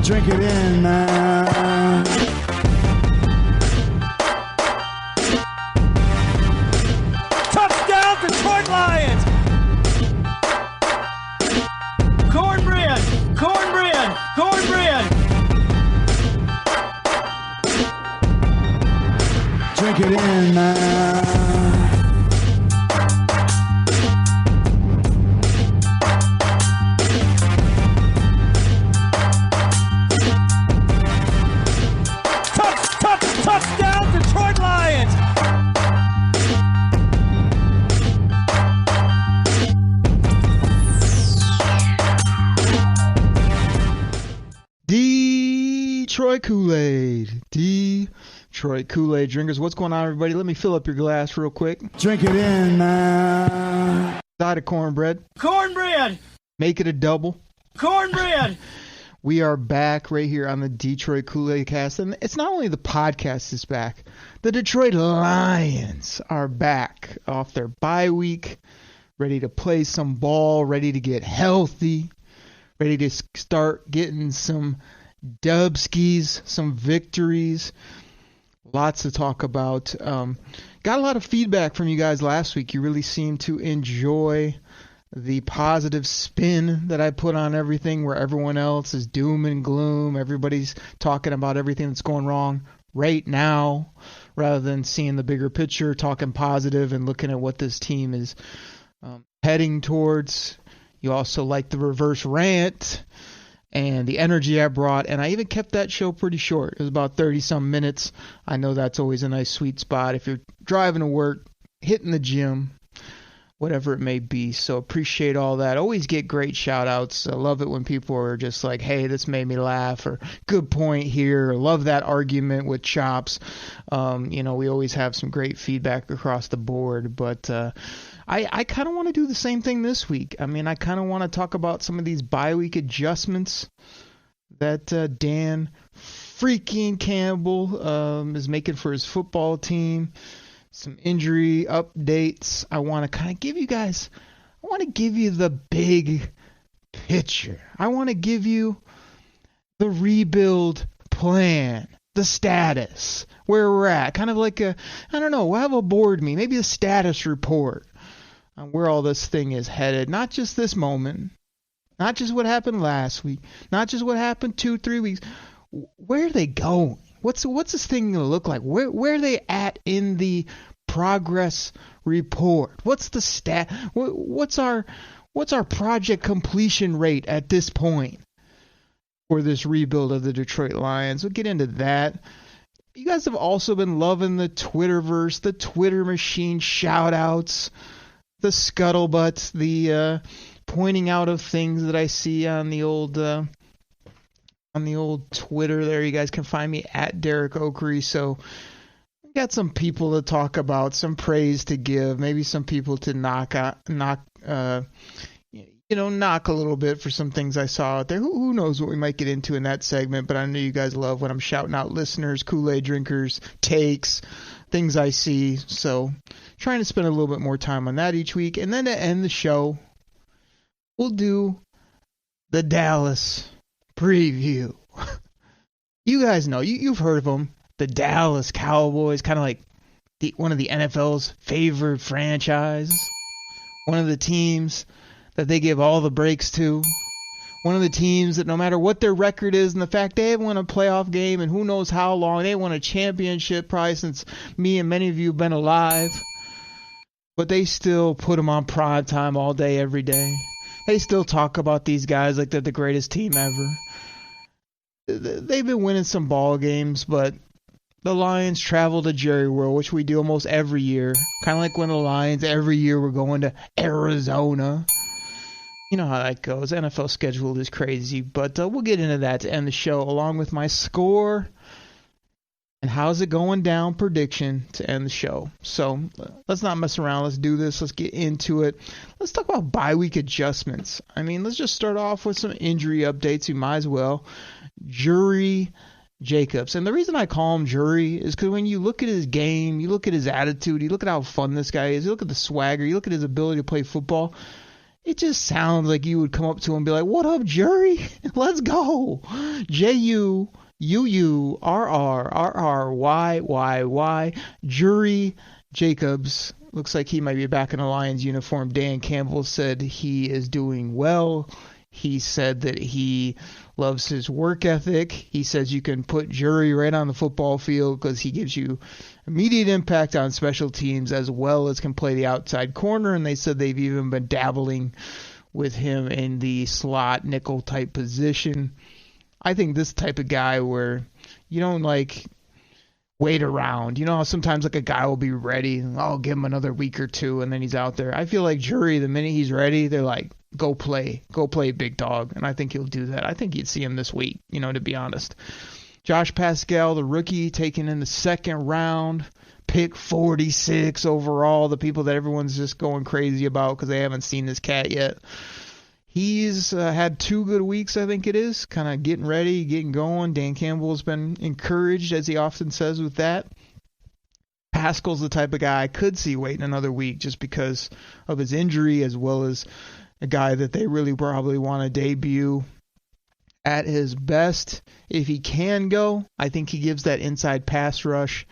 Drink it in, man. Touchdown, Detroit Lions! Cornbread! Cornbread! Cornbread! Drink it in, man. Touchdown, Detroit Lions! Detroit Koolaid. Detroit Koolaid drinkers. What's going on, everybody? Let me fill up your glass real quick. Drink it in, man. Side of cornbread. Cornbread! Make it a double. Cornbread! We are back right here on the Detroit Koolaid Cast. And it's not only the podcast is back. The Detroit Lions are back off their bye week. Ready to play some ball. Ready to get healthy. Ready to start getting some dubskis, some victories. Lots to talk about. Got a lot of feedback from you guys last week. You really seemed to enjoy the positive spin that I put on everything, where everyone else is doom and gloom. Everybody's talking about everything that's going wrong right now, rather than seeing the bigger picture, talking positive and looking at what this team is heading towards. You also like the reverse rant and the energy I brought, and I even kept that show pretty short. It was about 30-some minutes. I know that's always a nice sweet spot if you're driving to work, hitting the gym, whatever it may be. So appreciate all that. Always get great shout outs. I love it when people are just like, hey, this made me laugh, or good point here, or love that argument with Chops. We always have some great feedback across the board, but I kind of want to do the same thing this week. I mean, I kind of want to talk about some of these bye week adjustments that Dan freaking Campbell is making for his football team. Some injury updates. I want to kind of give you guys, I want to give you the big picture. I want to give you the rebuild plan, the status, where we're at. Kind of like we'll have a board meeting, maybe a status report on where all this thing is headed. Not just this moment, not just what happened last week, not just what happened 2-3 weeks. Where are they going? What's this thing going to look like? Where are they at in the progress report? What's the stat? What's our project completion rate at this point for this rebuild of the Detroit Lions? We'll get into that. You guys have also been loving the Twitterverse, the Twitter machine shout outs, the scuttlebutts, the pointing out of things that I see on the old Twitter there. You guys can find me at Derek Oakery. So got some people to talk about, some praise to give, maybe some people to knock a little bit for some things I saw out there. Who knows what we might get into in that segment, but I know you guys love when I'm shouting out listeners, Kool-Aid drinkers, takes, things I see. So trying to spend a little bit more time on that each week. And then to end the show, we'll do the Dallas preview. You guys know, you've heard of them, the Dallas Cowboys, kind of like one of the NFL's favorite franchises, one of the teams that they give all the breaks to, one of the teams that no matter what their record is, and the fact they haven't won a playoff game and who knows how long, they won a championship probably since me and many of you have been alive, but they still put them on prime time all day, every day. They still talk about these guys like they're the greatest team ever. They've been winning some ball games, but the Lions travel to Jerry World, which we do almost every year. Kind of like when the Lions, every year we're going to Arizona. You know how that goes. NFL schedule is crazy, but we'll get into that to end the show, along with my score and how's it going down prediction to end the show. So let's not mess around. Let's do this. Let's get into it. Let's talk about bye week adjustments. I mean, let's just start off with some injury updates. You might as well. Jury Jacobs. And the reason I call him Jury is because when you look at his game, you look at his attitude, you look at how fun this guy is, you look at the swagger, you look at his ability to play football, it just sounds like you would come up to him and be like, "What up, Jury? Let's go." Juurrrrrryyy. Jury Jacobs. Looks like he might be back in a Lions uniform. Dan Campbell said he is doing well. He said that he loves his work ethic. He says you can put Jury right on the football field because he gives you immediate impact on special teams as well as can play the outside corner. And they said they've even been dabbling with him in the slot nickel type position. I think this type of guy where you don't like wait around. You know how sometimes like a guy will be ready and I'll give him another week or two and then he's out there. I feel like Jury, the minute he's ready, they're like, go play big dog. And I think he'll do that. I think you'd see him this week, to be honest. Josh Pascal, the rookie, taken in the second round, pick 46 overall, the people that everyone's just going crazy about because they haven't seen this cat yet. He's had 2 good weeks, I think it is, kind of getting ready, getting going. Dan Campbell has been encouraged, as he often says, with that. Pascal's the type of guy I could see waiting another week just because of his injury, as well as a guy that they really probably want to debut at his best. If he can go, I think he gives that inside pass rush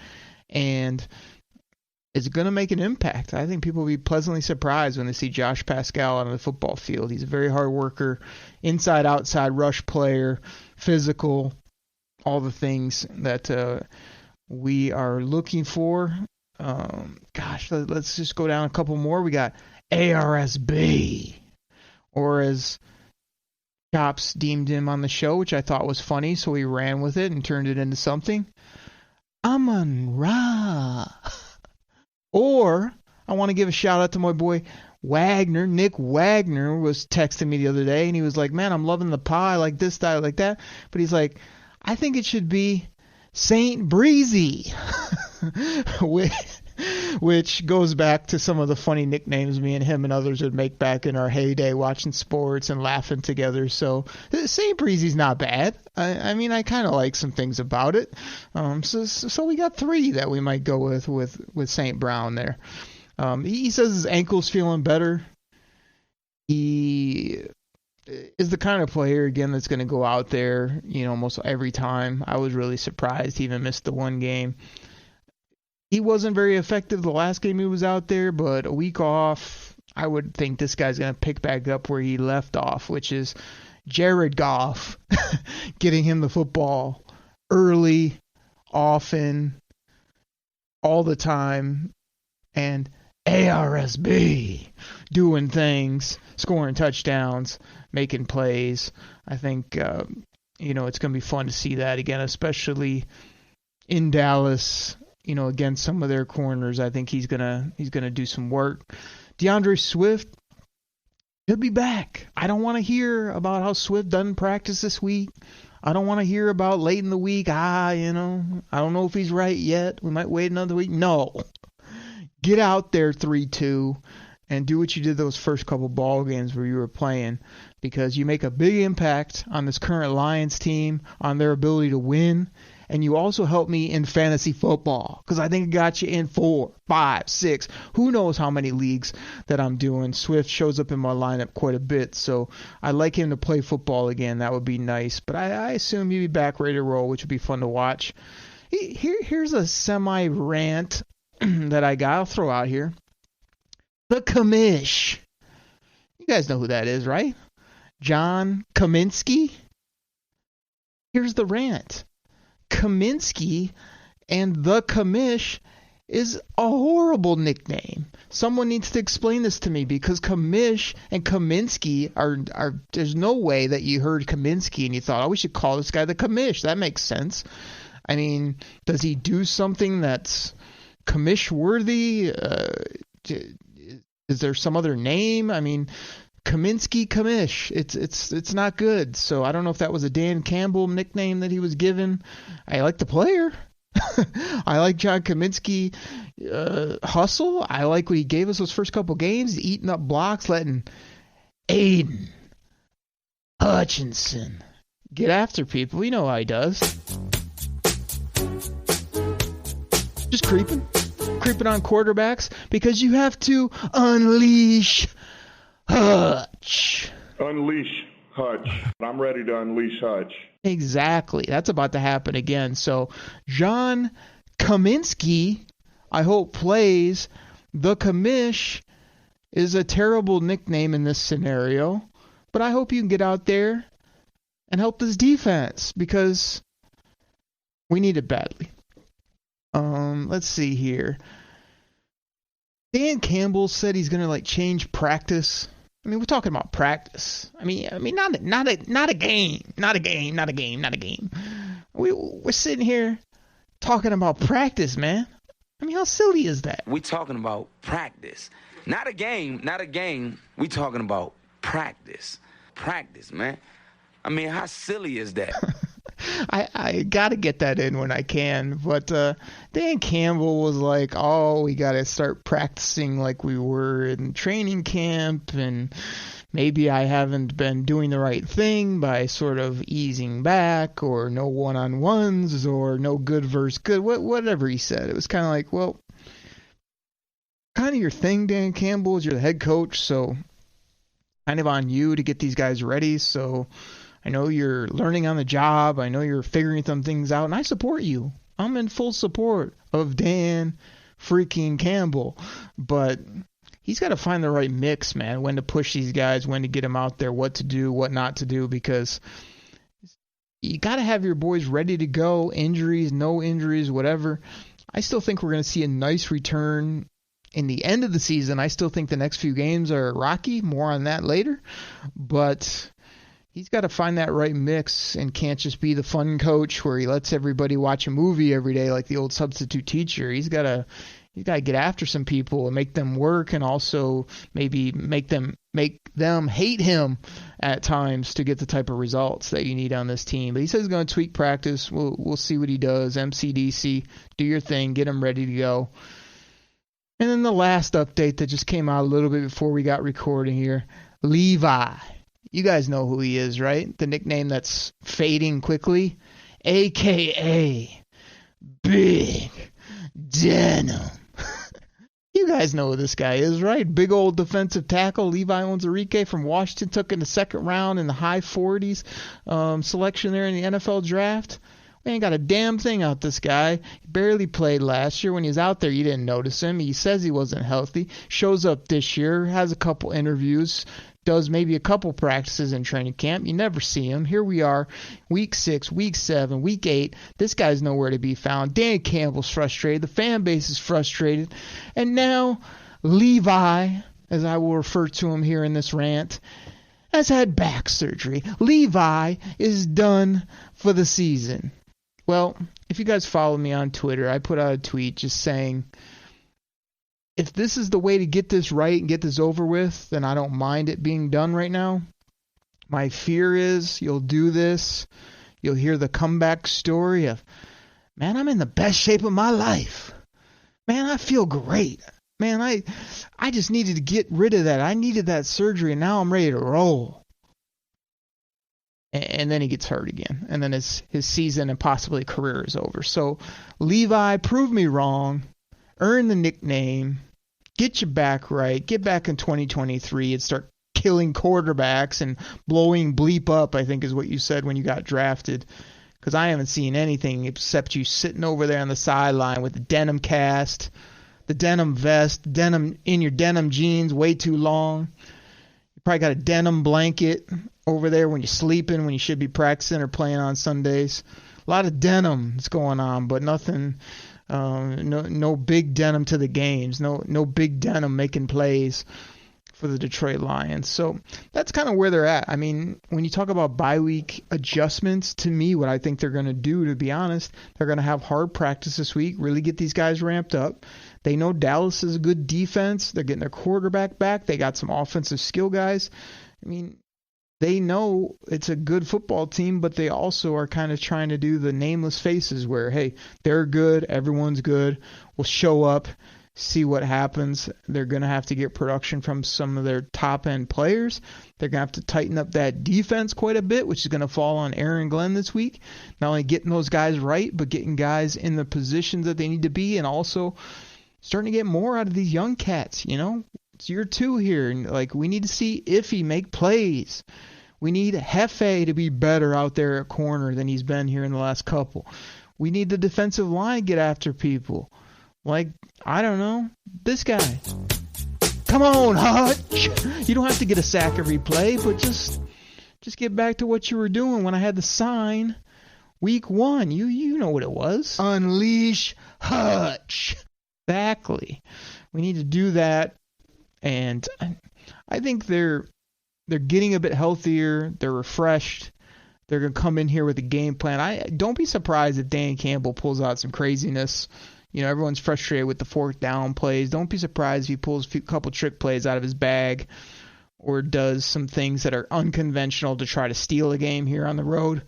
and is going to make an impact. I think people will be pleasantly surprised when they see Josh Pascal on the football field. He's a very hard worker, inside-outside rush player, physical, all the things that we are looking for. Let's just go down a couple more. We got ARSB, or as Chops deemed him on the show, which I thought was funny, so we ran with it and turned it into something. Amon-Ra. Or, I want to give a shout out to my boy Wagner. Nick Wagner was texting me the other day, and he was like, "Man, I'm loving the pie, like this style, like that." But he's like, "I think it should be Saint Breezy," which goes back to some of the funny nicknames me and him and others would make back in our heyday watching sports and laughing together. So Saint Breezy's not bad. I mean, I kind of like some things about it. So we got 3 that we might go with St. Brown there. He says his ankle's feeling better. He is the kind of player, again, that's going to go out there, almost every time. I was really surprised he even missed the 1 game. He wasn't very effective the last game he was out there, but a week off, I would think this guy's going to pick back up where he left off, which is Jared Goff, getting him the football early, often, all the time, and ARSB doing things, scoring touchdowns, making plays. I think, it's going to be fun to see that again, especially in Dallas. Against some of their corners, I think he's gonna do some work. DeAndre Swift, he'll be back. I don't want to hear about how Swift doesn't practice this week. I don't want to hear about late in the week. I don't know if he's right yet. We might wait another week. No, get out there 3-2 and do what you did those first couple ball games where you were playing, because you make a big impact on this current Lions team, on their ability to win. And you also help me in fantasy football because I think it got you in 4, 5, 6. Who knows how many leagues that I'm doing. Swift shows up in my lineup quite a bit, so I'd like him to play football again. That would be nice. But I assume he'd be back ready to roll, which would be fun to watch. Here's a semi-rant that I got. I'll throw out here. The Commish. You guys know who that is, right? John Kaminsky. Here's the rant. Kaminsky and the Commish is a horrible nickname. Someone needs to explain this to me, because Commish and Kaminsky are there's no way that you heard Kaminsky and you thought, oh, we should call this guy the Commish. That makes sense. I mean, does he do something that's Commish worthy? Is there some other name? I mean, Kaminsky Commish. It's not good. So I don't know if that was a Dan Campbell nickname that he was given. I like the player. I like John Kaminsky hustle. I like what he gave us those first couple games, eating up blocks, letting Aiden Hutchinson get after people. You know how he does. Just creeping on quarterbacks, because you have to unleash Hutch. Hutch. Unleash Hutch. I'm ready to unleash Hutch. Exactly. That's about to happen again. So John Kaminsky, I hope, plays. The Commish is a terrible nickname in this scenario, but I hope you can get out there and help this defense because we need it badly. Let's see here. Dan Campbell said he's gonna change practice. I mean, we're talking about practice. I mean, not a game. We're sitting here talking about practice, man. I mean, how silly is that? We talking about practice, not a game. We talking about practice, man. I mean, how silly is that? I got to get that in when I can. But Dan Campbell was like, oh, we got to start practicing like we were in training camp. And maybe I haven't been doing the right thing by sort of easing back or no one-on-ones or no good versus good. Whatever he said. It was kind of like, well, kind of your thing, Dan Campbell, is you're the head coach. So kind of on you to get these guys ready. So I know you're learning on the job. I know you're figuring some things out, and I support you. I'm in full support of Dan freaking Campbell. But he's got to find the right mix, man, when to push these guys, when to get them out there, what to do, what not to do, because you got to have your boys ready to go, injuries, no injuries, whatever. I still think we're going to see a nice return in the end of the season. I still think the next few games are rocky. More on that later. But he's got to find that right mix and can't just be the fun coach where he lets everybody watch a movie every day like the old substitute teacher. He's got to get after some people and make them work and also maybe make them hate him at times to get the type of results that you need on this team. But he says he's going to tweak practice. We'll see what he does. MCDC, do your thing, get him ready to go. And then the last update that just came out a little bit before we got recording here, Levi. You guys know who he is, right? The nickname that's fading quickly, a.k.a. Big Denim. You guys know who this guy is, right? Big old defensive tackle. Levi Onwuzurike from Washington took in the second round in the high 40s selection there in the NFL draft. We ain't got a damn thing out this guy. He barely played last year. When he was out there, you didn't notice him. He says he wasn't healthy. Shows up this year, has a couple interviews, does maybe a couple practices in training camp. You never see him. Here we are, week 6, week 7, week 8. This guy's nowhere to be found. Dan Campbell's frustrated. The fan base is frustrated. And now Levi, as I will refer to him here in this rant, has had back surgery. Levi is done for the season. Well, if you guys follow me on Twitter, I put out a tweet just saying, if this is the way to get this right and get this over with, then I don't mind it being done right now. My fear is you'll do this, you'll hear the comeback story of, man, I'm in the best shape of my life. Man, I feel great. Man, I just needed to get rid of that. I needed that surgery, and now I'm ready to roll. And then he gets hurt again. And then his season and possibly career is over. So, Levi, prove me wrong. Earn the nickname. Get your back right. Get back in 2023 and start killing quarterbacks and blowing bleep up, I think is what you said when you got drafted. Because I haven't seen anything except you sitting over there on the sideline with the denim cast, the denim vest, denim in your denim jeans way too long. You probably got a denim blanket over there when you're sleeping, when you should be practicing or playing on Sundays. A lot of denim is going on, but nothing, no big denim to the games, no big denim making plays for the Detroit Lions. So that's kind of where they're at. I mean, when you talk about bye week adjustments, to me, what I think they're going to do, to be honest, they're going to have hard practice this week, really get these guys ramped up. They know Dallas is a good defense. They're getting their quarterback back. They got some offensive skill guys. I mean, they know it's a good football team, but they also are kind of trying to do the nameless faces where, hey, they're good, everyone's good, we'll show up, see what happens. They're going to have to get production from some of their top-end players. They're going to have to tighten up that defense quite a bit, which is going to fall on Aaron Glenn this week. Not only getting those guys right, but getting guys in the positions that they need to be, and also starting to get more out of these young cats, you know? It's year 2 here, and like we need to see Iffy make plays. We need Hefe to be better out there at corner than he's been here in the last couple. We need the defensive line get after people. Like, I don't know, this guy. Come on, Hutch. You don't have to get a sack every play, but just get back to what you were doing when I had the sign week 1. You know what it was. Unleash Hutch. Exactly. We need to do that, and I think they're getting a bit healthier. They're refreshed. They're going to come in here with a game plan. Don't be surprised if Dan Campbell pulls out some craziness. You know, everyone's frustrated with the 4th down plays. Don't be surprised if he pulls a couple trick plays out of his bag or does some things that are unconventional to try to steal a game here on the road.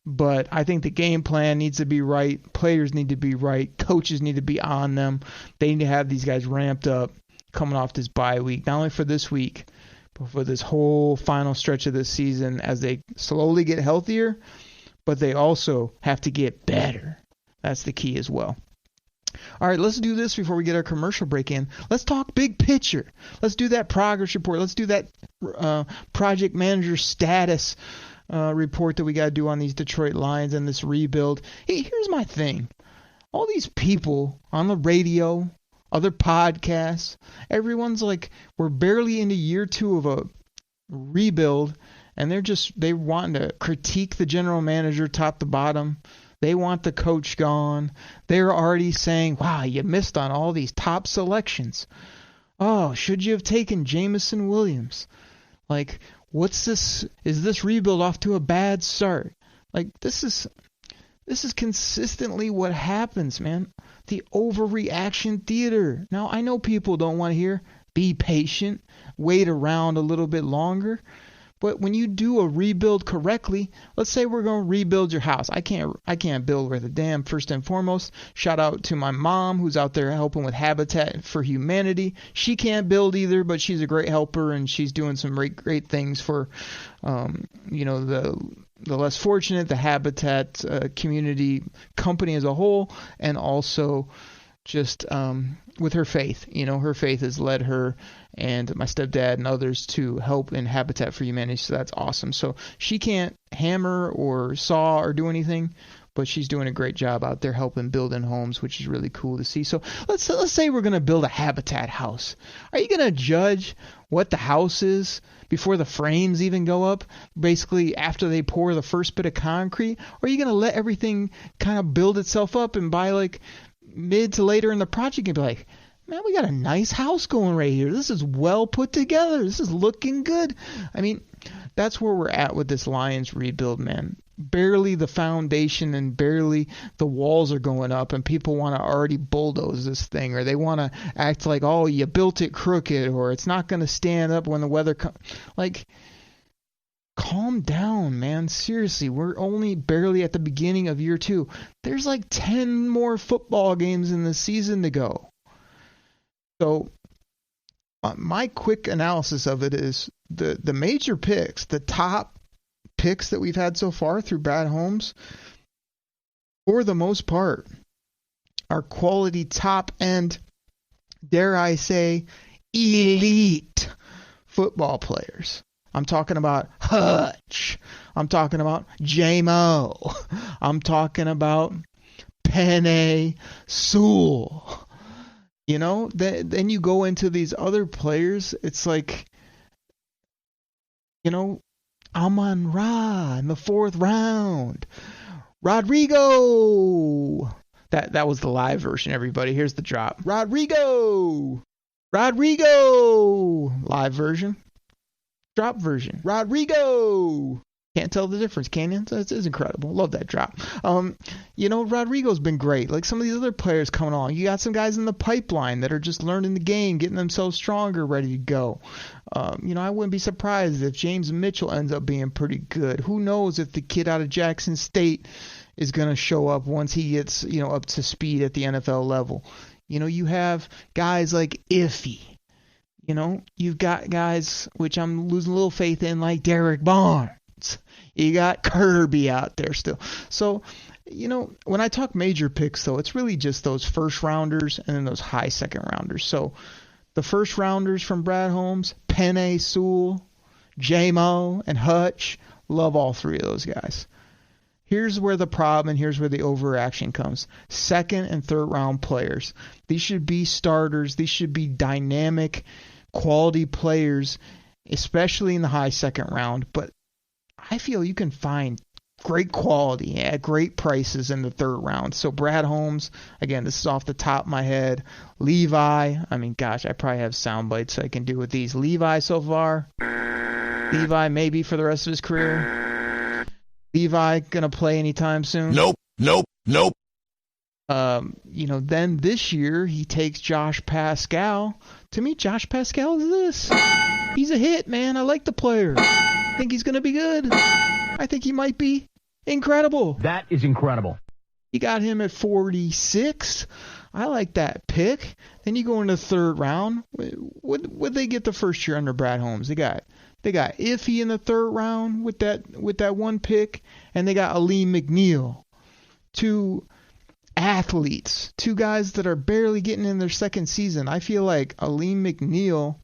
But I think the game plan needs to be right. Players need to be right. Coaches need to be on them. They need to have these guys ramped up coming off this bye week, not only for this week, but for this whole final stretch of this season as they slowly get healthier, but they also have to get better. That's the key as well. All right, let's do this before we get our commercial break in. Let's talk big picture. Let's do that progress report. Let's do that project manager status report that we got to do on these Detroit Lions and this rebuild. Hey, here's my thing. All these people on the radio, other podcasts, everyone's like, we're barely into year 2 of a rebuild, and they want to critique the general manager top to bottom. They want the coach gone. They're already saying, wow, you missed on all these top selections. Oh, should you have taken Jamison Williams? Like, what's this? Is this rebuild off to a bad start? Like, this is consistently what happens, man. The overreaction theater. Now, I know people don't want to hear, be patient, wait around a little bit longer. But when you do a rebuild correctly, let's say we're going to rebuild your house. I can't build worth a damn, first and foremost. Shout out to my mom who's out there helping with Habitat for Humanity. She can't build either, but she's a great helper, and she's doing some great things for, the less fortunate, the Habitat community company as a whole, and also just with her faith. You know, her faith has led her and my stepdad and others to help in Habitat for Humanity, so that's awesome. So she can't hammer or saw or do anything, but she's doing a great job out there helping building homes, which is really cool to see. So let's say we're going to build a Habitat house. Are you going to judge what the house is before the frames even go up, basically after they pour the first bit of concrete? Or are you going to let everything kind of build itself up, and by like mid to later in the project and be like, man, we got a nice house going right here. This is well put together. This is looking good. I mean, that's where we're at with this Lions rebuild, man. Barely the foundation and barely the walls are going up, and people want to already bulldoze this thing, or they want to act like, oh, you built it crooked, or it's not going to stand up when the weather comes. Like, calm down, man. Seriously, we're only barely at the beginning of year 2. There's like 10 more football games in the season to go. So my quick analysis of it is the major picks, the top picks that we've had so far through Brad Holmes, for the most part, are quality top end, dare I say, elite football players. I'm talking about Hutch. I'm talking about J-Mo. I'm talking about Penei Sewell. You know, then you go into these other players. It's like, you know, Amon-Ra in the 4th round. Rodrigo. That was the live version, everybody. Here's the drop. Rodrigo. Live version. Drop version. Rodrigo. Can't tell the difference, can you? It's incredible. Love that drop. Rodrigo's been great. Like some of these other players coming on. You got some guys in the pipeline that are just learning the game, getting themselves stronger, ready to go. I wouldn't be surprised if James Mitchell ends up being pretty good. Who knows if the kid out of Jackson State is going to show up once he gets, up to speed at the NFL level. You have guys like Iffy. You've got guys, which I'm losing a little faith in, like Derek Barnes. You got Kirby out there still. So, when I talk major picks, though, it's really just those first rounders and then those high second rounders. So The first rounders from Brad Holmes, Penei Sewell, J-Mo, and Hutch. Love all three of those guys. Here's where the problem and here's where the overreaction comes. Second and third round players. These should be starters. These should be dynamic, quality players, especially in the high second round. But I feel you can find great quality at great prices in the third round. So Brad Holmes, again, this is off the top of my head. Levi, I mean, gosh, I probably have sound bites I can do with these. Levi so far. Levi maybe for the rest of his career. Levi gonna play anytime soon? Nope. Then this year he takes Josh Pascal. To me, Josh Pascal is this. He's a hit, man. I like the player. I think he's gonna be good. I think he might be incredible. That is incredible. You got him at 46. I like that pick. Then you go into the third round. What they get the first year under Brad Holmes? They got Iffy in the third round with that one pick, and they got Aleem McNeil. Two athletes, two guys that are barely getting in their second season. I feel like Aleem McNeil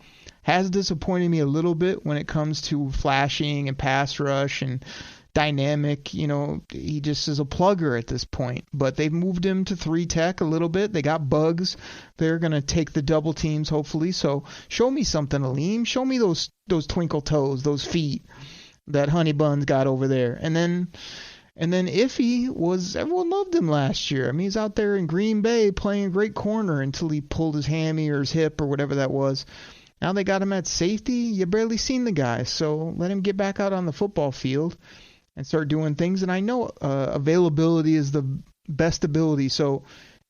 has disappointed me a little bit when it comes to flashing and pass rush and dynamic. He just is a plugger at this point. But they've moved him to 3 tech a little bit. They got bugs. They're going to take the double teams, hopefully. So show me something, Aleem. Show me those twinkle toes, those feet that Honey Bun's got over there. And then Iffy everyone loved him last year. I mean, he's out there in Green Bay playing a great corner until he pulled his hammy or his hip or whatever that was. Now they got him at safety. You barely seen the guy. So let him get back out on the football field and start doing things. And I know availability is the best ability. So,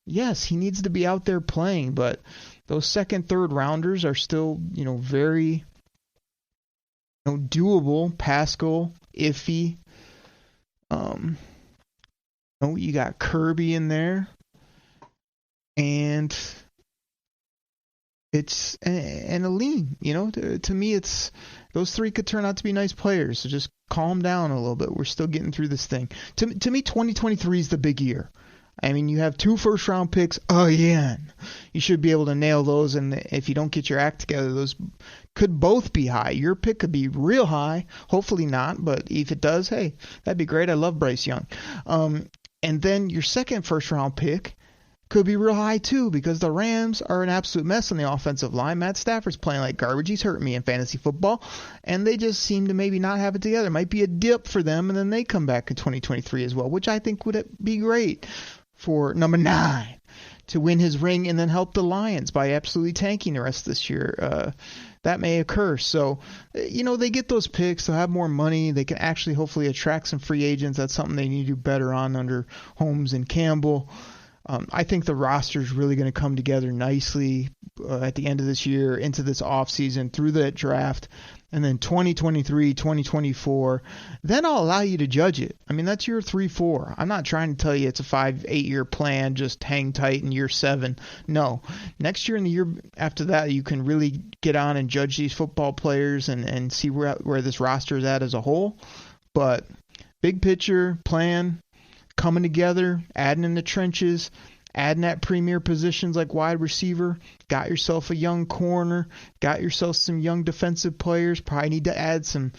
yes, he needs to be out there playing. But those second, third rounders are still, very doable. Pascal, Iffy. You got Kirby in there. And it's and Aleem. To me, it's those three could turn out to be nice players. So just calm down a little bit. We're still getting through this thing. To me, 2023 is the big year. I mean, you have 2 first-round picks again. You should be able to nail those, and if you don't get your act together, those could both be high. Your pick could be real high. Hopefully not, but if it does, hey, that'd be great. I love Bryce Young. And then your second first-round pick could be real high too, because the Rams are an absolute mess on the offensive line. Matt Stafford's playing like garbage. He's hurting me in fantasy football, and they just seem to maybe not have it together. It might be a dip for them, and then they come back in 2023 as well, which I think would be great for number 9 to win his ring and then help the Lions by absolutely tanking the rest of this year. That may occur. So, they get those picks. They'll have more money. They can actually hopefully attract some free agents. That's something they need to do better on under Holmes and Campbell. I think the roster is really going to come together nicely at the end of this year, into this offseason, through that draft, and then 2023, 2024. Then I'll allow you to judge it. I mean, that's year 3-4. I'm not trying to tell you it's a 5-8 year plan, just hang tight in year 7. No. Next year and the year after that, you can really get on and judge these football players and see where this roster is at as a whole. But big picture, plan, coming together, adding in the trenches, adding at premier positions like wide receiver, got yourself a young corner, got yourself some young defensive players, probably need to add some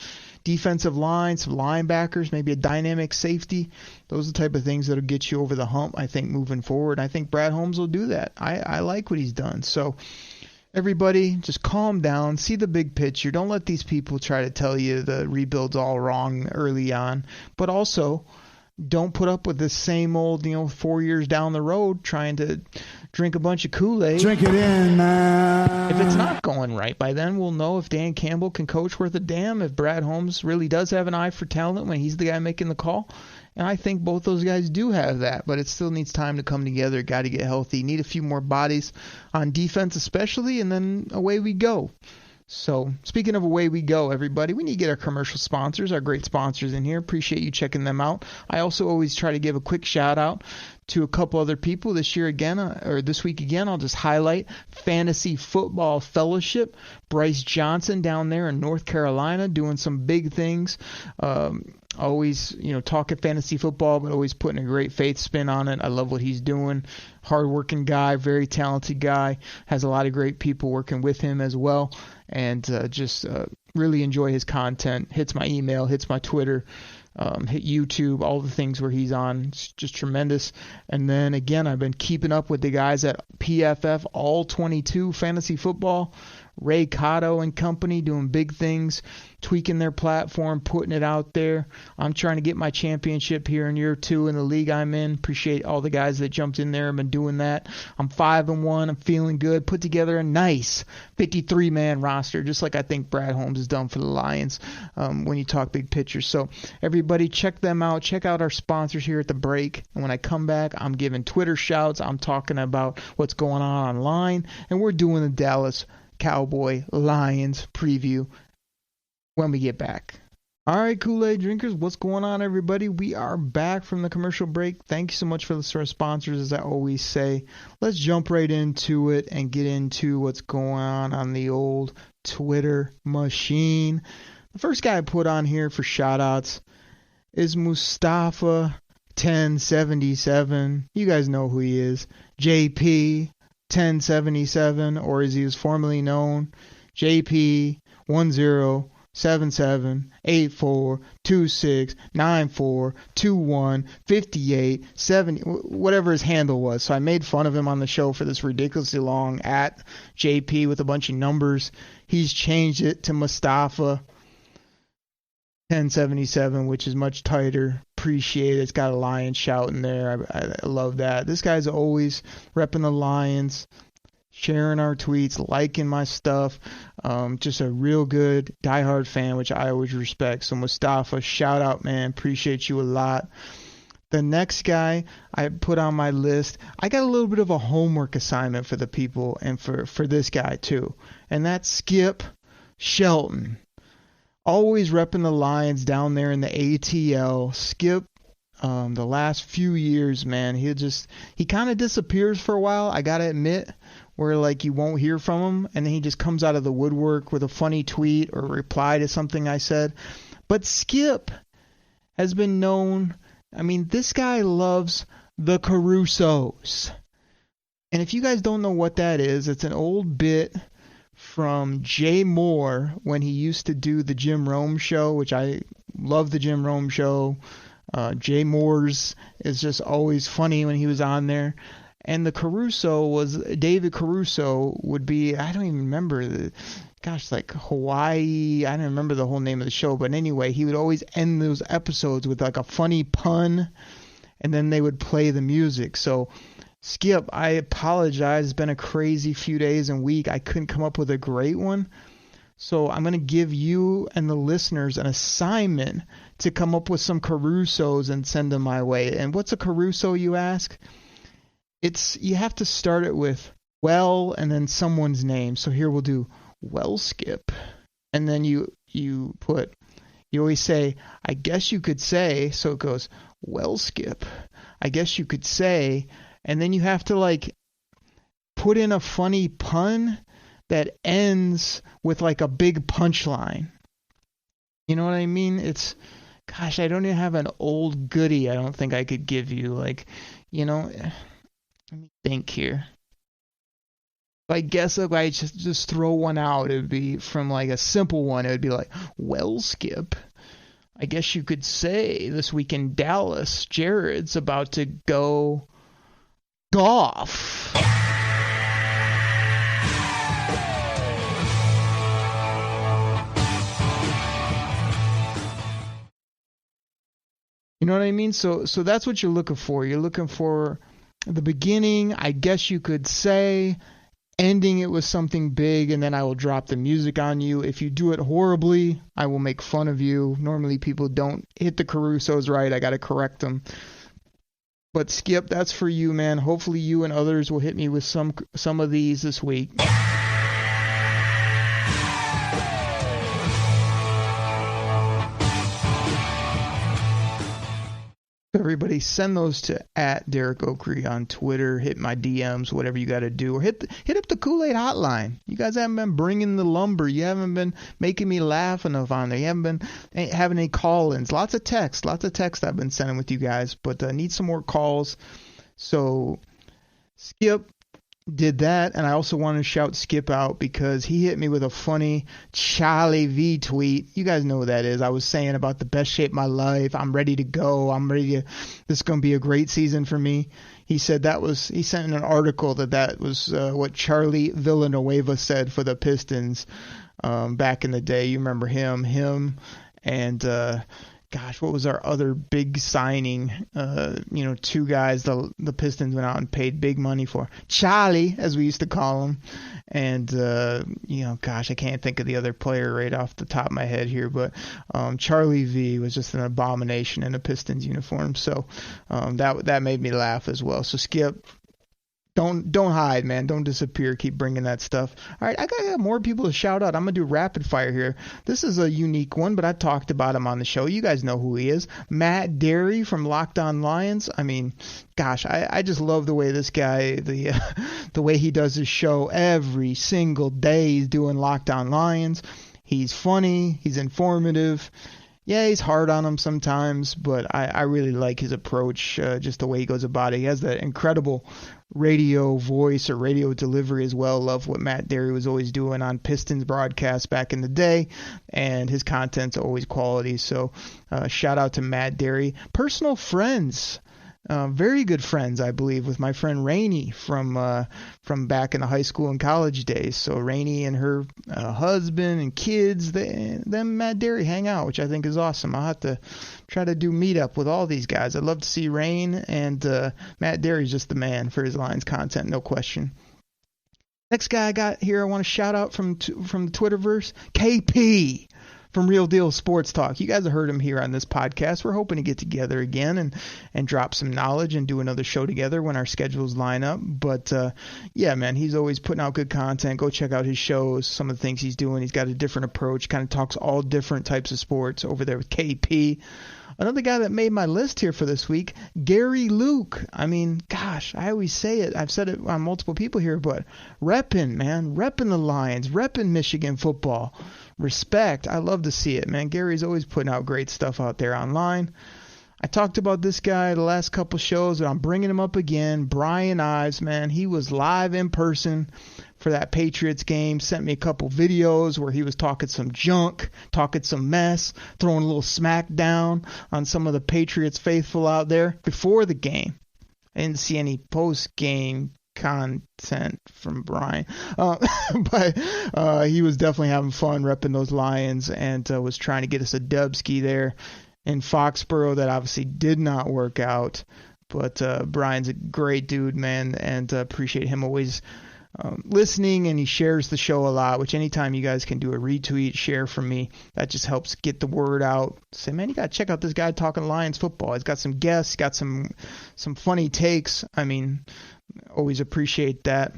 defensive line, some linebackers, maybe a dynamic safety. Those are the type of things that will get you over the hump, I think, moving forward. I think Brad Holmes will do that. I like what he's done. So everybody, just calm down, see the big picture. Don't let these people try to tell you the rebuild's all wrong early on, but also don't put up with this same old, 4 years down the road trying to drink a bunch of Kool-Aid. Drink it in, man. If it's not going right, by then we'll know if Dan Campbell can coach worth a damn, if Brad Holmes really does have an eye for talent when he's the guy making the call. And I think both those guys do have that, but it still needs time to come together. Got to get healthy. Need a few more bodies on defense especially, and then away we go. So, speaking of away we go, everybody, we need to get our commercial sponsors, our great sponsors in here. Appreciate you checking them out. I also always try to give a quick shout out to a couple other people this year again, or this week again. I'll just highlight Fantasy Football Fellowship. Bryce Johnson down there in North Carolina doing some big things. Always, talking fantasy football, but always putting a great faith spin on it. I love what he's doing. Hard-working guy, very talented guy. Has a lot of great people working with him as well. And just really enjoy his content. Hits my email, hits my Twitter, hit YouTube, all the things where he's on. It's just tremendous. And then, again, I've been keeping up with the guys at PFF All 22 Fantasy Football. Ray Cotto and company doing big things, tweaking their platform, putting it out there. I'm trying to get my championship here in year 2 in the league I'm in. Appreciate all the guys that jumped in there and been doing that. I'm 5-1. I'm feeling good. Put together a nice 53-man roster, just like I think Brad Holmes has done for the Lions when you talk big picture. So everybody check them out. Check out our sponsors here at the break. And when I come back, I'm giving Twitter shouts. I'm talking about what's going on online. And we're doing the Dallas Cowboy Lions preview when we get back. All right, Kool-Aid drinkers, what's going on, everybody? We are back from the commercial break. Thank you so much for the sponsors, as I always say. Let's jump right into it and get into what's going on the old Twitter machine. The first guy I put on here for shout-outs is Mustafa 1077. You guys know who he is. JP 1077, or as he was formerly known, JP 1077842694215870, whatever his handle was. So I made fun of him on the show for this ridiculously long at JP with a bunch of numbers. He's changed it to Mustafa 1077, which is much tighter. Appreciate it. It's got a Lion shout in there. I love that. This guy's always repping the Lions, sharing our tweets, liking my stuff. Just a real good diehard fan, which I always respect. So Mustafa, shout out, man. Appreciate you a lot. The next guy I put on my list, I got a little bit of a homework assignment for the people and for this guy too. And that's Skip Shelton. Always repping the Lions down there in the ATL. Skip, the last few years, man, he kind of disappears for a while, I gotta admit, where like you won't hear from him, and then he just comes out of the woodwork with a funny tweet or reply to something I said. But Skip has been known, this guy loves the Carusos. And if you guys don't know what that is, it's an old bit from Jay Moore when he used to do the Jim Rome show, which I love the Jim Rome show. Jay Moore's is just always funny when he was on there. And the Caruso was, David Caruso would be, I don't even remember, like Hawaii, I don't remember the whole name of the show, but anyway, he would always end those episodes with like a funny pun, and then they would play the music. So Skip, I apologize. It's been a crazy few days and week. I couldn't come up with a great one. So I'm going to give you and the listeners an assignment to come up with some Carusos and send them my way. And what's a Caruso, you ask? You have to start it with well and then someone's name. So here we'll do well Skip. And then you always say, I guess you could say, so it goes, well Skip, I guess you could say. And then you have to like put in a funny pun that ends with like a big punchline. You know what I mean? Gosh, I don't even have an old goodie I don't think I could give you. Like, let me think here. I guess if I just throw one out, it would be from like a simple one. It would be like, well, Skip, I guess you could say this week in Dallas, Jared's about to go golf. You know what I mean? So that's what you're looking for. You're looking for the beginning, I guess you could say, ending it with something big, and then I will drop the music on you. If you do it horribly, I will make fun of you. Normally people don't hit the Carusos right. I got to correct them. But Skip, that's for you, man. Hopefully you and others will hit me with some of these this week. Everybody send those to @DerekOakry on Twitter. Hit my DMs, whatever you got to do, or hit up the Kool-Aid hotline. You guys haven't been bringing the lumber. You haven't been making me laugh enough on there. You haven't been having any call-ins. Lots of text I've been sending with you guys, but need some more calls. So Skip did that, and I also want to shout Skip out because he hit me with a funny Charlie V tweet. You guys know who that is. I was saying about the best shape of my life. I'm ready to go. This is going to be a great season for me. He said he sent in an article that was what Charlie Villanueva said for the Pistons back in the day. You remember him and gosh, what was our other big signing? Two guys the Pistons went out and paid big money for. Charlie, as we used to call him. And, gosh, I can't think of the other player right off the top of my head here. But Charlie V was just an abomination in a Pistons uniform. So that made me laugh as well. So, Skip, don't hide, man. Don't disappear. Keep bringing that stuff. All right, I got more people to shout out. I'm going to do rapid fire here. This is a unique one, but I talked about him on the show. You guys know who he is. Matt Derry from Locked On Lions. I mean, gosh, I just love the way this guy, the way he does his show every single day. He's doing Locked On Lions. He's funny. He's informative. Yeah, he's hard on him sometimes, but I really like his approach, just the way he goes about it. He has that incredible radio voice or radio delivery as well. Love what Matt Derry was always doing on Pistons broadcasts back in the day, and his content's always quality. So shout out to Matt Derry. Personal friends. Very good friends, I believe, with my friend Rainey from back in the high school and college days. So Rainey and her husband and kids, them Matt Derry hang out, which I think is awesome. I'll have to try to do meetup with all these guys. I'd love to see Rain, and Matt Derry's just the man for his Lions content, no question. Next guy I got here, I want to shout out from the Twitterverse, KP. From Real Deal Sports Talk. You guys have heard him here on this podcast. We're hoping to get together again and drop some knowledge and do another show together when our schedules line up. But, yeah, man, he's always putting out good content. Go check out his shows, some of the things he's doing. He's got a different approach, kind of talks all different types of sports over there with KP. Another guy that made my list here for this week, Gary Luke. I mean, gosh, I always say it. I've said it on multiple people here, but repping the Lions, repping Michigan football. Respect. I love to see it, man. Gary's always putting out great stuff out there online. I talked about this guy the last couple shows, but I'm bringing him up again. Brian Ives, man. He was live in person for that Patriots game. Sent me a couple videos where he was talking some junk, talking some mess, throwing a little smack down on some of the Patriots faithful out there before the game. I didn't see any post-game content from Brian, but he was definitely having fun repping those Lions and was trying to get us a dubski there in Foxborough. That obviously did not work out, but Brian's a great dude, man, and appreciate him always listening, and he shares the show a lot, which anytime you guys can do a retweet, share from me, that just helps get the word out. Say, man, you got to check out this guy talking Lions football. He's got some guests, got some funny takes. I mean, always appreciate that.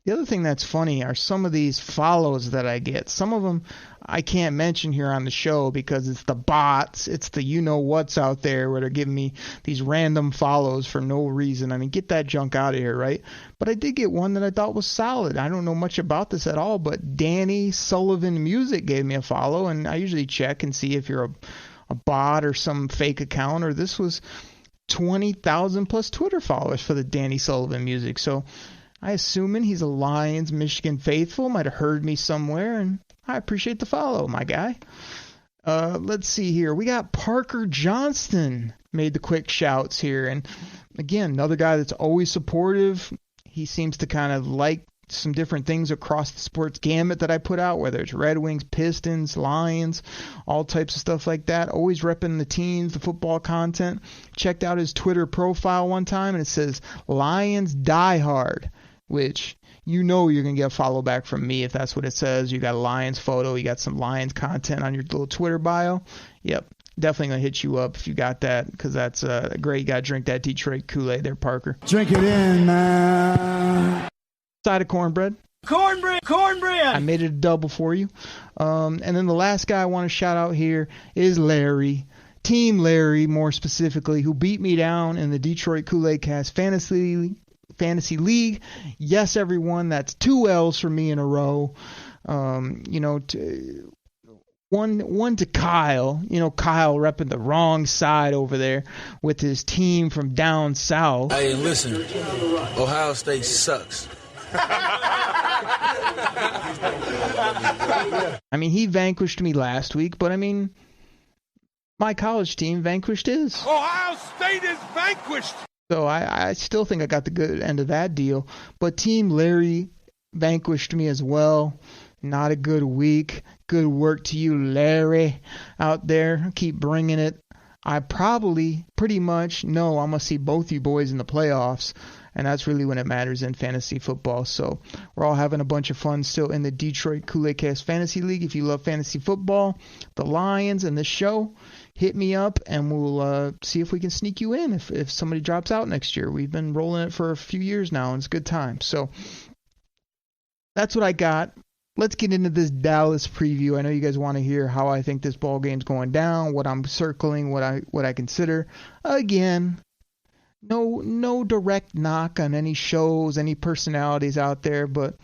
The other thing that's funny are some of these follows that I get. Some of them I can't mention here on the show because it's the bots, it's the you-know-whats out there where they're giving me these random follows for no reason. I mean, get that junk out of here, right? But I did get one that I thought was solid. I don't know much about this at all, but Danny Sullivan Music gave me a follow, and I usually check and see if you're a bot or some fake account, or this was 20,000 plus Twitter followers for the Danny Sullivan Music. So I assuming he's a Lions Michigan faithful, might have heard me somewhere, and I appreciate the follow, my guy. Let's see here. We got Parker Johnston made the quick shouts here, and again, another guy that's always supportive. He seems to kind of like some different things across the sports gamut that I put out, whether it's Red Wings, Pistons, Lions, all types of stuff like that. Always repping the teams, the football content. Checked out his Twitter profile one time, and it says Lions Die Hard, which you know you're going to get a follow back from me if that's what it says. You got a Lions photo, you got some Lions content on your little Twitter bio. Yep, definitely going to hit you up if you got that, because that's great. You got to drink that Detroit Koolaid there, Parker. Drink it in, man. Side of cornbread. Cornbread! I made it a double for you. And then the last guy I want to shout out here is Larry. Team Larry, more specifically, who beat me down in the Detroit Koolaid Cast Fantasy League. Yes, everyone, that's 2 L's for me in a row. One to Kyle. Kyle repping the wrong side over there with his team from down south. Hey, listen, Ohio State sucks. I mean, he vanquished me last week, but I mean, my college team vanquished his. Ohio State is vanquished. So I still think I got the good end of that deal. But Team Larry vanquished me as well. Not a good week. Good work to you, Larry, out there. Keep bringing it. I probably pretty much know I'm going to see both you boys in the playoffs. And that's really when it matters in fantasy football. So we're all having a bunch of fun still in the Detroit Koolaid Cast Fantasy League. If you love fantasy football, the Lions, and this show, hit me up and we'll see if we can sneak you in if somebody drops out next year. We've been rolling it for a few years now, and it's a good time. So that's what I got. Let's get into this Dallas preview. I know you guys want to hear how I think this ball game's going down, what I'm circling, what I consider. Again, no direct knock on any shows, any personalities out there, but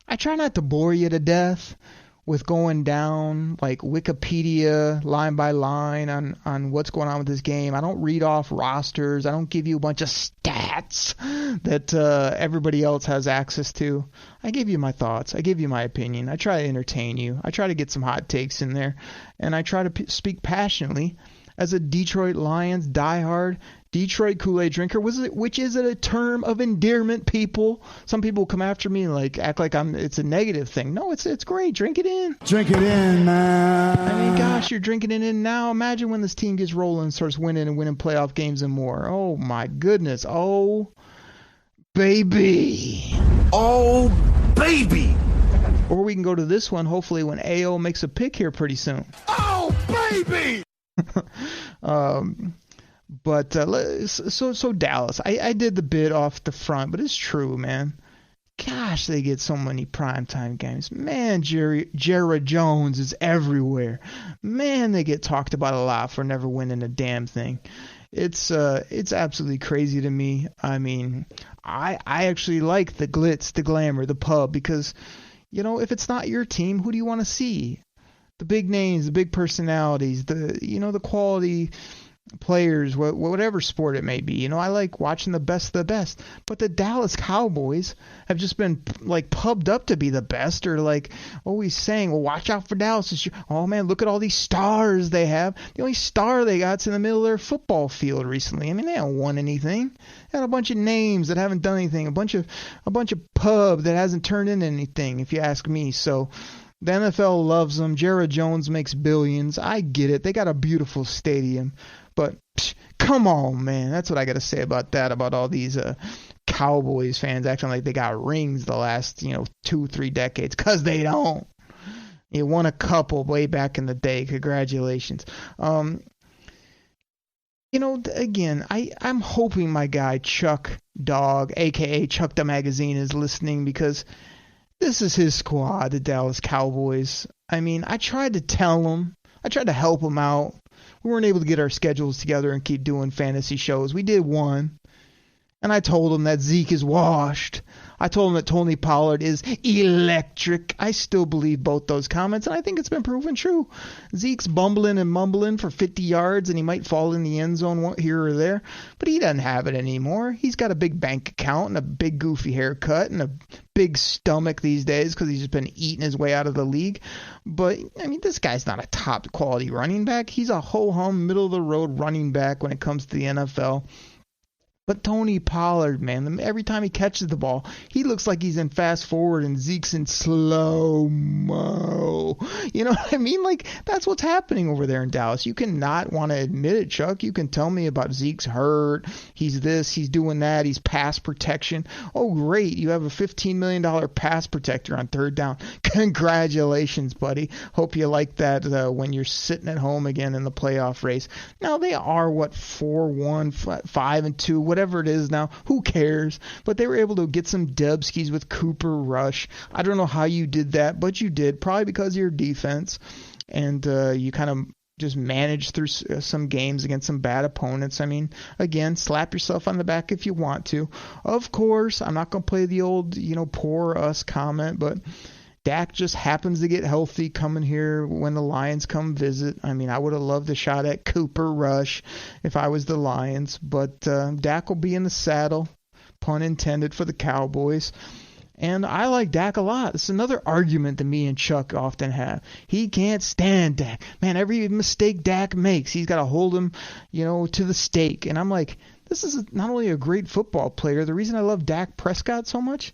I try not to bore you to death with going down like Wikipedia line by line on what's going on with this game. I don't read off rosters. I don't give you a bunch of stats that everybody else has access to. I give you my thoughts. I give you my opinion. I try to entertain you. I try to get some hot takes in there, and I try to speak passionately as a Detroit Lions diehard Detroit Kool-Aid drinker, which is a term of endearment, people. Some people come after me and act like it's a negative thing. No, it's great. Drink it in. Drink it in, man. I mean, gosh, you're drinking it in now. Imagine when this team gets rolling and starts winning playoff games and more. Oh, my goodness. Oh, baby. Oh, baby. Or we can go to this one, hopefully, when AO makes a pick here pretty soon. Oh, baby. But so Dallas, I did the bit off the front, but it's true, man. Gosh, they get so many primetime games. Man, Jared Jones is everywhere. Man, they get talked about a lot for never winning a damn thing. It's absolutely crazy to me. I mean, I actually like the glitz, the glamour, the pub, because, if it's not your team, who do you want to see? The big names, the big personalities, the quality players, whatever sport it may be. I like watching the best of the best. But the Dallas Cowboys have just been pubbed up to be the best, or always saying, well, watch out for Dallas. Oh man, look at all these stars they have. The only star they got's in the middle of their football field recently. I mean, they haven't won anything. They had a bunch of names that haven't done anything, a bunch of pub that hasn't turned into anything, if you ask me. So the NFL loves them. Jared Jones makes billions. I get it. They got a beautiful stadium. But come on, man. That's what I got to say about that, about all these Cowboys fans acting like they got rings the last, 2-3 decades, because they don't. You won a couple way back in the day. Congratulations. Again, I'm hoping my guy Chuck Dog, a.k.a. Chuck the Magazine, is listening, because this is his squad, the Dallas Cowboys. I mean, I tried to tell him. I tried to help him out. We weren't able to get our schedules together and keep doing fantasy shows. We did one, and I told him that Zeke is washed. I told him that Tony Pollard is electric. I still believe both those comments, and I think it's been proven true. Zeke's bumbling and mumbling for 50 yards, and he might fall in the end zone here or there, but he doesn't have it anymore. He's got a big bank account and a big goofy haircut and a big stomach these days because he's just been eating his way out of the league. But, I mean, this guy's not a top quality running back. He's a ho-hum, middle-of-the-road running back when it comes to the NFL. But Tony Pollard, man, every time he catches the ball, he looks like he's in fast forward and Zeke's in slow-mo. You know what I mean? That's what's happening over there in Dallas. You cannot want to admit it, Chuck. You can tell me about Zeke's hurt, he's this, he's doing that, he's pass protection. Oh, great, you have a $15 million pass protector on third down. Congratulations, buddy. Hope you like that when you're sitting at home again in the playoff race. Now, they are, 4-1, 5-2, whatever it is now, who cares? But they were able to get some dubskis with Cooper Rush. I don't know how you did that, but you did, probably because of your defense, and you kind of just manage through some games against some bad opponents. I mean, again, slap yourself on the back if you want to. Of course, I'm not going to play the old, poor us comment, but Dak just happens to get healthy coming here when the Lions come visit. I mean, I would have loved a shot at Cooper Rush if I was the Lions, but Dak will be in the saddle, pun intended, for the Cowboys. And I like Dak a lot. It's another argument that me and Chuck often have. He can't stand Dak. Man, every mistake Dak makes, he's got to hold him, to the stake. And I'm like, this is not only a great football player, the reason I love Dak Prescott so much,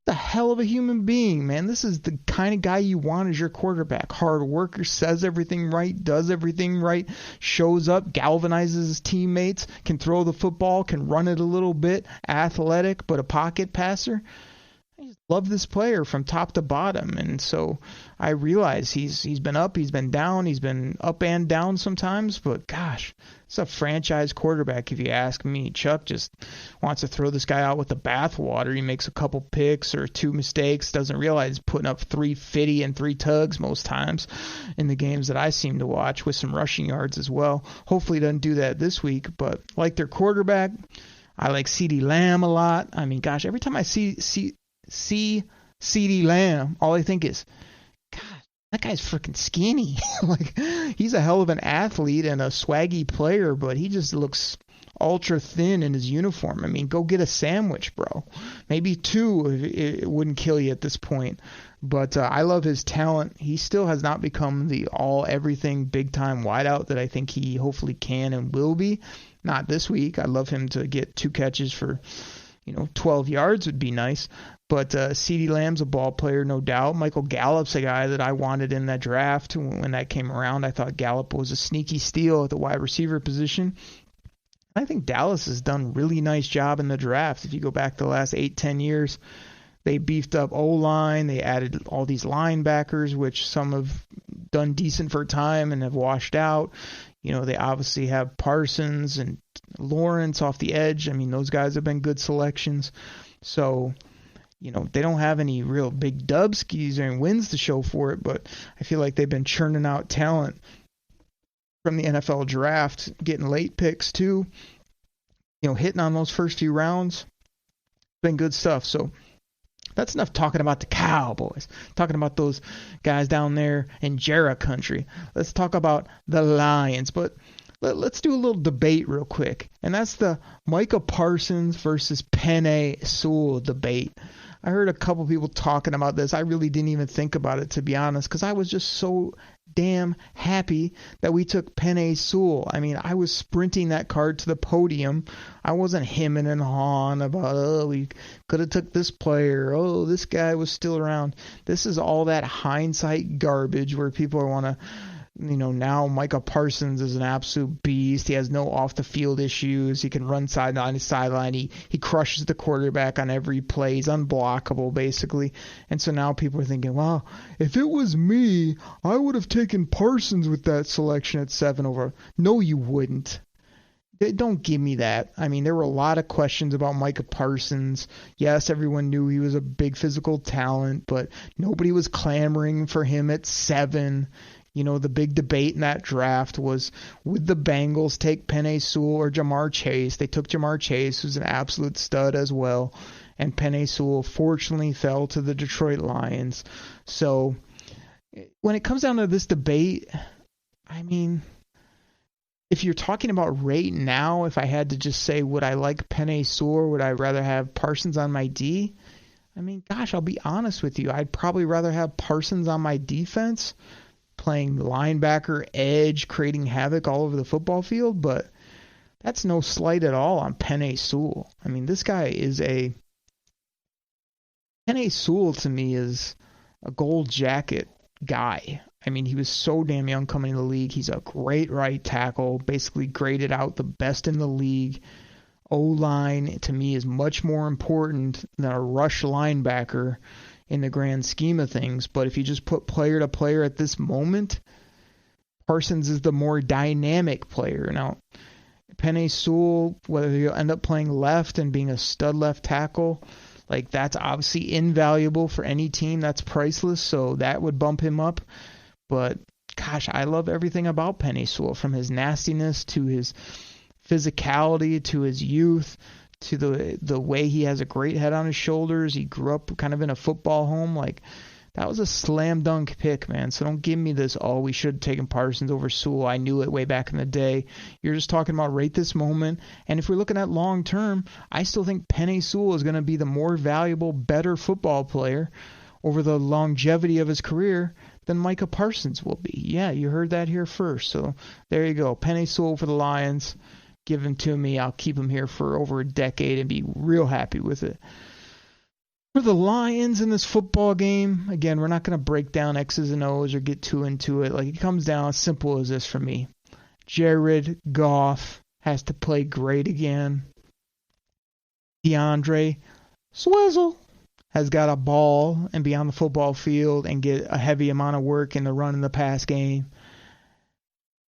the hell of a human being, man. This is the kind of guy you want as your quarterback. Hard worker, says everything right, does everything right, shows up, galvanizes his teammates, can throw the football, can run it a little bit, athletic, but a pocket passer. I just love this player from top to bottom, and so I realize he's been up, he's been down, he's been up and down sometimes, but gosh, it's a franchise quarterback if you ask me. Chuck just wants to throw this guy out with the bathwater. He makes a couple picks or 2 mistakes, doesn't realize putting up 350 and 3 tugs most times in the games that I seem to watch, with some rushing yards as well. Hopefully he doesn't do that this week, but like their quarterback, I like CeeDee Lamb a lot. I mean, gosh, every time I see CeeDee Lamb, all I think is, God, that guy's freaking skinny. Like, he's a hell of an athlete and a swaggy player, but he just looks ultra thin in his uniform. I mean, go get a sandwich, bro. Maybe 2, it wouldn't kill you at this point. But I love his talent. He still has not become the all-everything big-time wideout that I think he hopefully can and will be. Not this week. I'd love him to get 2 catches for 12 yards would be nice. But CeeDee Lamb's a ball player, no doubt. Michael Gallup's a guy that I wanted in that draft. When that came around, I thought Gallup was a sneaky steal at the wide receiver position. I think Dallas has done a really nice job in the draft. If you go back the last 8-10 years, they beefed up O-line. They added all these linebackers, which some have done decent for a time and have washed out. They obviously have Parsons and Lawrence off the edge. I mean, those guys have been good selections. So, they don't have any real big dubskis or any wins to show for it, but I feel like they've been churning out talent from the NFL draft, getting late picks too, hitting on those first few rounds. Been good stuff. So that's enough talking about the Cowboys, talking about those guys down there in Jarrah country. Let's talk about the Lions, but let's do a little debate real quick, and that's the Micah Parsons versus Penei Sewell debate. I heard a couple people talking about this. I really didn't even think about it, to be honest, because I was just so damn happy that we took Penei Sewell. I mean, I was sprinting that card to the podium. I wasn't hemming and hawing about, we could have took this player. Oh, this guy was still around. This is all that hindsight garbage where people want to, now Micah Parsons is an absolute beast. He has no off-the-field issues. He can run on his sideline. He crushes the quarterback on every play. He's unblockable, basically. And so now people are thinking, wow, if it was me, I would have taken Parsons with that selection at 7 over. No, you wouldn't. Don't give me that. I mean, there were a lot of questions about Micah Parsons. Yes, everyone knew he was a big physical talent, but nobody was clamoring for him at 7. The big debate in that draft was, would the Bengals take Penei Sewell or Jamar Chase? They took Jamar Chase, who's an absolute stud as well, and Penei Sewell fortunately fell to the Detroit Lions. So when it comes down to this debate, I mean, if you're talking about right now, if I had to just say, would I like Penei Sewell or would I rather have Parsons on my D? I mean, gosh, I'll be honest with you. I'd probably rather have Parsons on my defense, playing linebacker, edge, creating havoc all over the football field, but that's no slight at all on Penei Sewell. I mean, this guy is Penei Sewell to me is a gold jacket guy. I mean, he was so damn young coming in the league. He's a great right tackle, basically graded out the best in the league. O-line, to me, is much more important than a rush linebacker in the grand scheme of things. But if you just put player to player at this moment, Parsons is the more dynamic player. Now, Penei Sewell, whether you end up playing left and being a stud left tackle, like, that's obviously invaluable for any team. That's priceless, so that would bump him up. But gosh, I love everything about Penei Sewell, from his nastiness to his physicality to his youth to the way he has a great head on his shoulders. He grew up kind of in a football home. Like, that was a slam dunk pick, man. So don't give me this, oh, we should have taken Parsons over Sewell. I knew it way back in the day. You're just talking about right this moment. And if we're looking at long term, I still think Penei Sewell is going to be the more valuable, better football player over the longevity of his career than Micah Parsons will be. Yeah, you heard that here first. So there you go. Penei Sewell for the Lions. Give him to me. I'll keep him here for over a decade and be real happy with it. For the Lions in this football game, again, we're not going to break down X's and O's or get too into it. Like, it comes down as simple as this for me. Jared Goff has to play great again. DeAndre Swizzle has got a ball and be on the football field and get a heavy amount of work in the run and the pass game.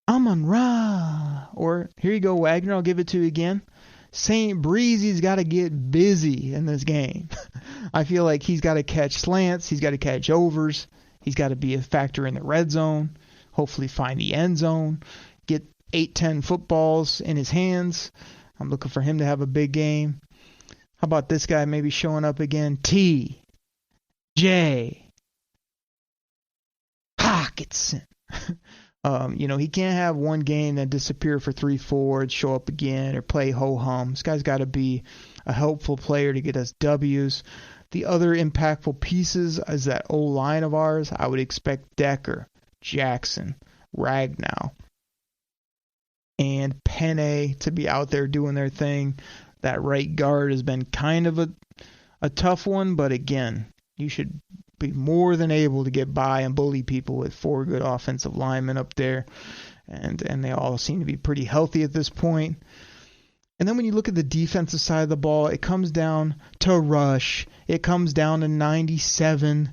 Amon-Ra, or here you go, Wagner, I'll give it to you again. St. Breezy's got to get busy in this game. I feel like he's got to catch slants, he's got to catch overs, he's got to be a factor in the red zone, hopefully find the end zone, get 8-10 footballs in his hands. I'm looking for him to have a big game. How about this guy maybe showing up again? T.J. Hockenson. He can't have one game that disappear for 3-4 and show up again or play ho-hum. This guy's got to be a helpful player to get us W's. The other impactful pieces is that O-line of ours. I would expect Decker, Jackson, Ragnow, and Penei to be out there doing their thing. That right guard has been kind of a tough one, but again, you should be more than able to get by and bully people with 4 good offensive linemen up there, and they all seem to be pretty healthy at this point. And then when you look at the defensive side of the ball, it comes down to Rush. It comes down to 97.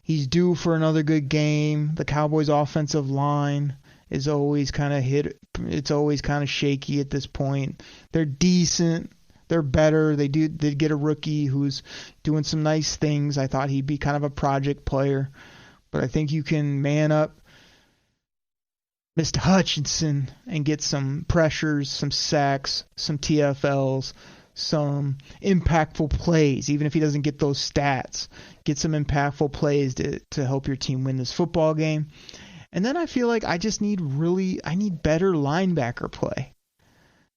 He's due for another good game. The Cowboys' offensive line is always kind of it's always kind of shaky at this point. They're decent. They're better. They did get a rookie who's doing some nice things. I thought he'd be kind of a project player. But I think you can man up Mr. Hutchinson and get some pressures, some sacks, some TFLs, some impactful plays. Even if he doesn't get those stats, get some impactful plays to help your team win this football game. And then I feel like I need better linebacker play.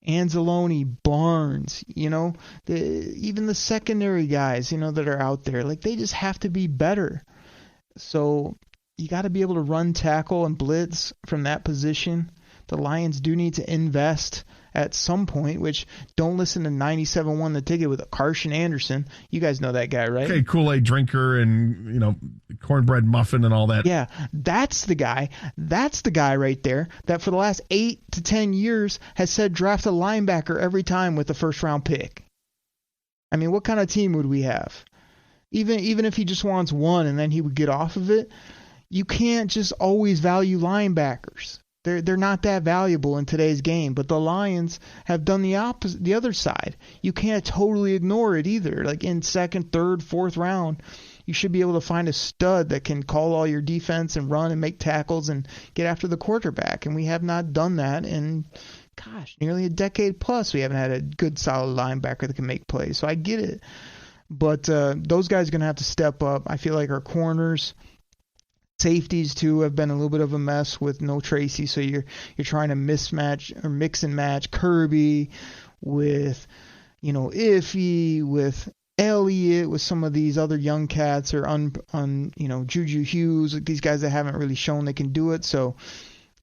Anzalone, Barnes, even the secondary guys, that are out there, like, they just have to be better. So you got to be able to run, tackle, and blitz from that position. The Lions do need to invest at some point, which don't listen to 97-1 The Ticket with Carson Anderson. You guys know that guy, right? Okay, Kool-Aid drinker and, cornbread muffin and all that. Yeah, that's the guy. That's the guy right there that for the last 8 to 10 years has said draft a linebacker every time with the first-round pick. I mean, what kind of team would we have? Even if he just wants one and then he would get off of it, you can't just always value linebackers. They're not that valuable in today's game, but the Lions have done the opposite, the other side. You can't totally ignore it either. Like in second, third, fourth round, you should be able to find a stud that can call all your defense and run and make tackles and get after the quarterback. And we have not done that in, nearly a decade plus. We haven't had a good, solid linebacker that can make plays. So I get it. But those guys are going to have to step up. I feel like our corners, safeties too, have been a little bit of a mess with no Tracy, so you're trying to mismatch or mix and match Kirby with Iffy, with Elliott, with some of these other young cats, or Juju Hughes, these guys that haven't really shown they can do it. So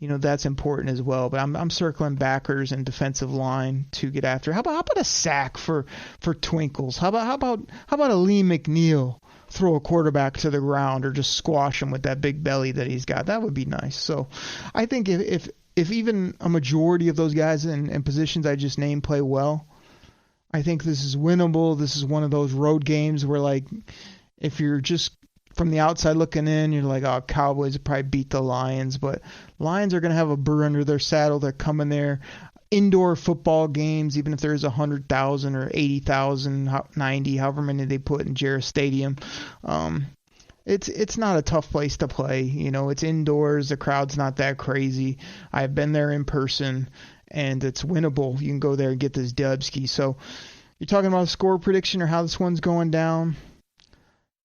that's important as well. But I'm circling backers and defensive line to get after. How about a sack for Twinkles? How about a Lee McNeil throw a quarterback to the ground or just squash him with that big belly that he's got? That would be nice. So I think if even a majority of those guys in positions I just named play well, I think this is winnable. This is one of those road games where, like, if you're just from the outside looking in, you're like, oh, Cowboys would probably beat the Lions. But Lions are going to have a burr under their saddle. They're coming there. Indoor football games, even if there's 100,000 or 80,000, 90, however many they put in Jarrah Stadium, It's not a tough place to play. It's indoors. The crowd's not that crazy. I've been there in person, and it's winnable. You can go there and get this dubski. So you're talking about a score prediction or how this one's going down.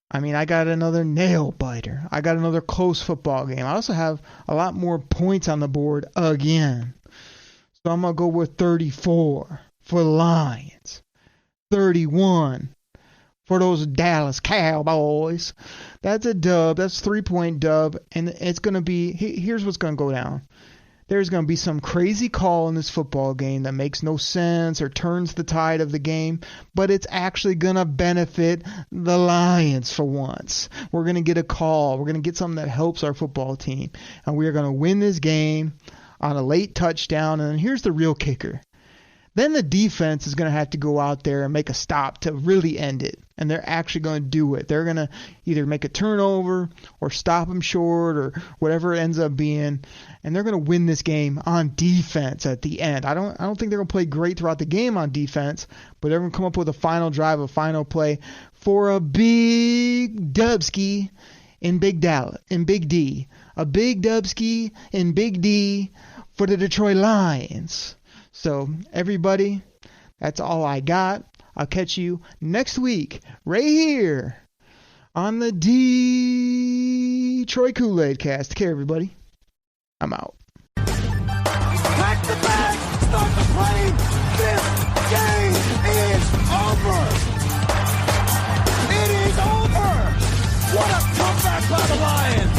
I mean, I got another nail biter. I got another close football game. I also have a lot more points on the board again. So I'm going to go with 34 for the Lions. 31 for those Dallas Cowboys. That's a dub. That's a 3-point dub. And it's going to be, here's what's going to go down. There's going to be some crazy call in this football game that makes no sense or turns the tide of the game, but it's actually going to benefit the Lions for once. We're going to get a call. We're going to get something that helps our football team, and we are going to win this game on a late touchdown. And here's the real kicker. Then the defense is going to have to go out there and make a stop to really end it. And they're actually going to do it. They're going to either make a turnover or stop them short or whatever it ends up being. And they're going to win this game on defense at the end. I don't think they're going to play great throughout the game on defense, but they're going to come up with a final drive, a final play for a big dubski in Big D. A big dubski in Big D for the Detroit Lions. So, everybody, that's all I got. I'll catch you next week right here on the Detroit Koolaid Cast. Take care, everybody. I'm out. Pack the bag, start the plane. This game is over. It is over. What a comeback by the Lions.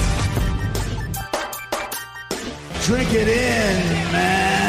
Drink it in, man.